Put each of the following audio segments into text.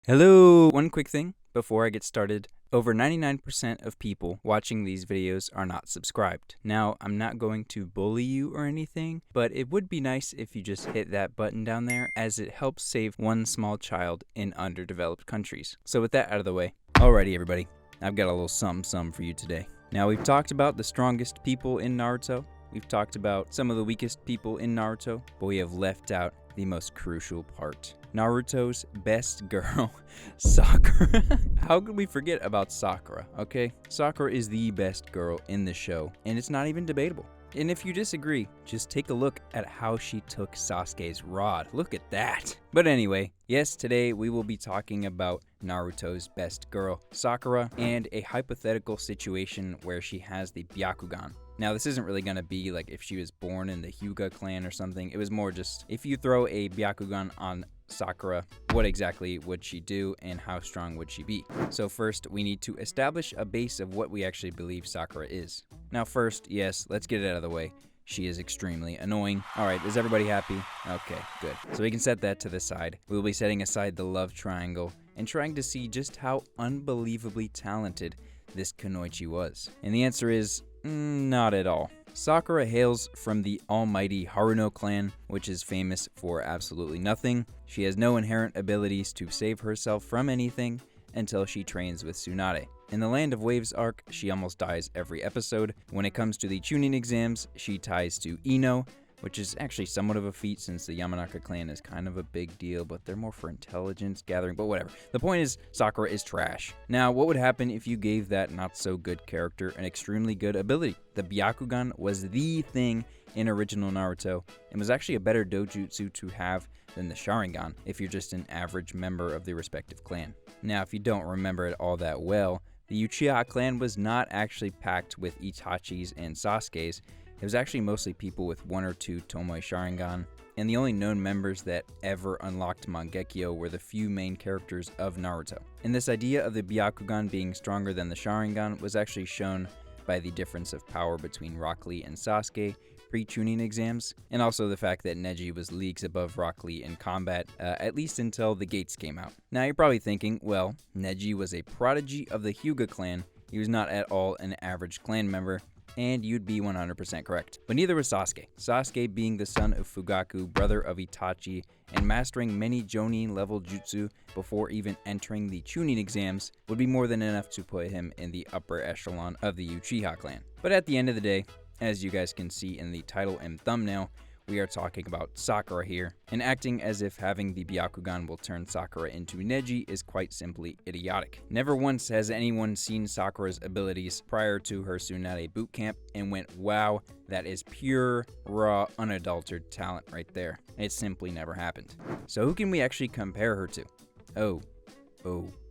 Hello! One quick thing before I get started. Over 99% of people watching these videos are not subscribed. Now, I'm not going to bully you or anything, but it would be nice if you just hit that button down there, as it helps save one small child in underdeveloped countries. So with that out of the way, alrighty everybody, I've got a little something for you today. Now, we've talked about the strongest people in Naruto. We've talked about some of the weakest people in Naruto, but we have left out the most crucial part. Naruto's best girl, Sakura. How could we forget about Sakura, okay? Sakura is the best girl in the show, and it's not even debatable. And if you disagree, just take a look at how she took Sasuke's rod. Look at that. But anyway, yes, today we will be talking about Naruto's best girl, Sakura, and a hypothetical situation where she has the Byakugan. Now, this isn't really going to be like if she was born in the Hyuga clan or something. It was more just if you throw a Byakugan on Sakura, what exactly would she do and how strong would she be? So first, we need to establish a base of what we actually believe Sakura is. Now first, yes, let's get it out of the way. She is extremely annoying. Alright, is everybody happy? Okay, good. So we can set that to the side. We will be setting aside the love triangle and trying to see just how unbelievably talented this Kunoichi was. And the answer is, not at all. Sakura hails from the almighty Haruno clan, which is famous for absolutely nothing. She has no inherent abilities to save herself from anything until she trains with Tsunade. In the Land of Waves arc, she almost dies every episode. When it comes to the Chunin exams, she ties to Ino, which is actually somewhat of a feat since the Yamanaka clan is kind of a big deal, but they're more for intelligence gathering, but whatever. The point is, Sakura is trash. Now, what would happen if you gave that not-so-good character an extremely good ability? The Byakugan was the thing in original Naruto, and was actually a better dojutsu to have than the Sharingan, if you're just an average member of the respective clan. Now, if you don't remember it all that well, the Uchiha clan was not actually packed with Itachi's and Sasuke's. It was actually mostly people with one or two Tomoe Sharingan, and the only known members that ever unlocked Mangekyou were the few main characters of Naruto. And this idea of the Byakugan being stronger than the Sharingan was actually shown by the difference of power between Rock Lee and Sasuke pre-Chunin exams, and also the fact that Neji was leagues above Rock Lee in combat, at least until the Gates came out. Now you're probably thinking, well, Neji was a prodigy of the Hyuga clan, he was not at all an average clan member, and you'd be 100% correct. But neither was Sasuke. Sasuke, being the son of Fugaku, brother of Itachi, and mastering many Jonin level jutsu before even entering the Chunin exams, would be more than enough to put him in the upper echelon of the Uchiha clan. But at the end of the day, as you guys can see in the title and thumbnail, we are talking about Sakura here, and acting as if having the Byakugan will turn Sakura into Neji is quite simply idiotic. Never once has anyone seen Sakura's abilities prior to her Tsunade bootcamp and went, wow, that is pure, raw, unadulterated talent right there. It simply never happened. So who can we actually compare her to?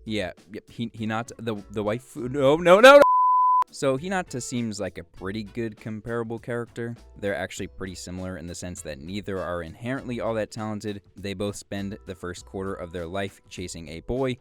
Yep, Hinata, the wife, no. So Hinata seems like a pretty good comparable character. They're actually pretty similar in the sense that neither are inherently all that talented. They both spend the first quarter of their life chasing a boy,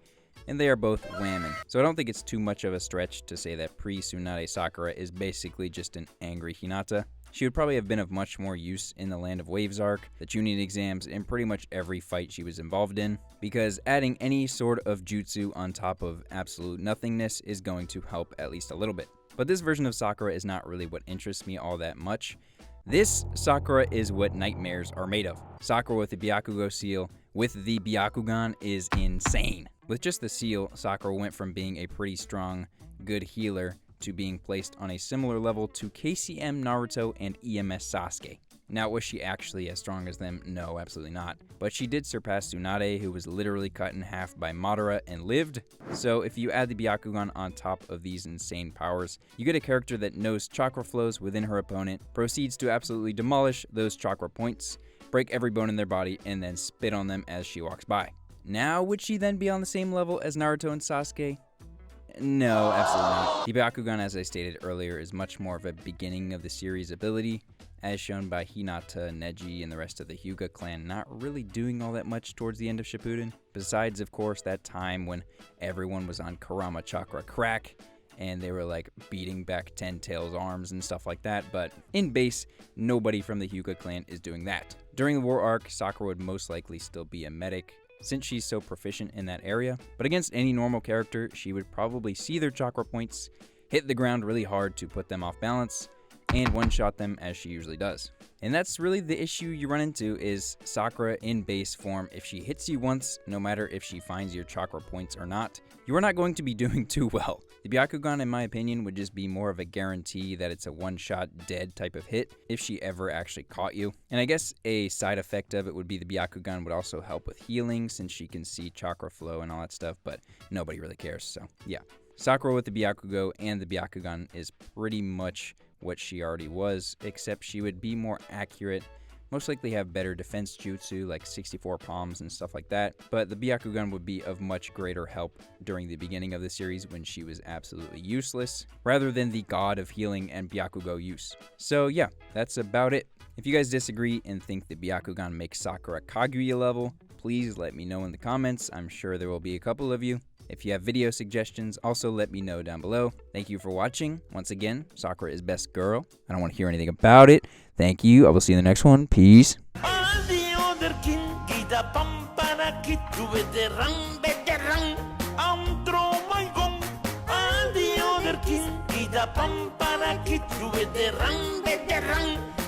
and they are both women. So I don't think it's too much of a stretch to say that pre-Tsunade Sakura is basically just an angry Hinata. She would probably have been of much more use in the Land of Waves arc, the Chunin exams, and pretty much every fight she was involved in, because adding any sort of jutsu on top of absolute nothingness is going to help at least a little bit. But this version of Sakura is not really what interests me all that much. This Sakura is what nightmares are made of. Sakura with the Byakugan seal with the Byakugan is insane. With just the seal, Sakura went from being a pretty strong, good healer to being placed on a similar level to KCM Naruto and EMS Sasuke. Now, was she actually as strong as them? No, absolutely not. But she did surpass Tsunade, who was literally cut in half by Madara and lived. So if you add the Byakugan on top of these insane powers, you get a character that knows chakra flows within her opponent, proceeds to absolutely demolish those chakra points, break every bone in their body, and then spit on them as she walks by. Now, would she then be on the same level as Naruto and Sasuke? No, absolutely not. The Byakugan, as I stated earlier, is much more of a beginning of the series ability, as shown by Hinata, Neji, and the rest of the Hyuga clan not really doing all that much towards the end of Shippuden, besides, of course, that time when everyone was on Kurama Chakra crack, and they were like beating back Ten Tails' arms and stuff like that, but in base, nobody from the Hyuga clan is doing that. During the war arc, Sakura would most likely still be a medic, since she's so proficient in that area. But against any normal character, she would probably see their chakra points, hit the ground really hard to put them off balance, and one-shot them as she usually does. And that's really the issue you run into is Sakura in base form. If she hits you once, no matter if she finds your chakra points or not, you are not going to be doing too well. The Byakugan, in my opinion, would just be more of a guarantee that it's a one-shot dead type of hit if she ever actually caught you. And I guess a side effect of it would be the Byakugan would also help with healing since she can see chakra flow and all that stuff, but nobody really cares, so yeah. Sakura with the Byakugo and the Byakugan is pretty much what she already was, except she would be more accurate, most likely have better defense jutsu like 64 palms and stuff like that, but the Byakugan would be of much greater help during the beginning of the series when she was absolutely useless, rather than the god of healing and Byakugo use. So yeah, that's about it. If you guys disagree and think the Byakugan makes Sakura Kaguya level, please let me know in the comments. I'm sure there will be a couple of you. If you have video suggestions, also let me know down below. Thank you for watching. Once again, Sakura is best girl. I don't want to hear anything about it. Thank you. I will see you in the next one. Peace.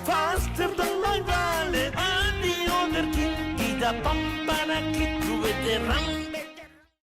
Faster than my wallet, I'm the other king. Get a pump and a kid with the run.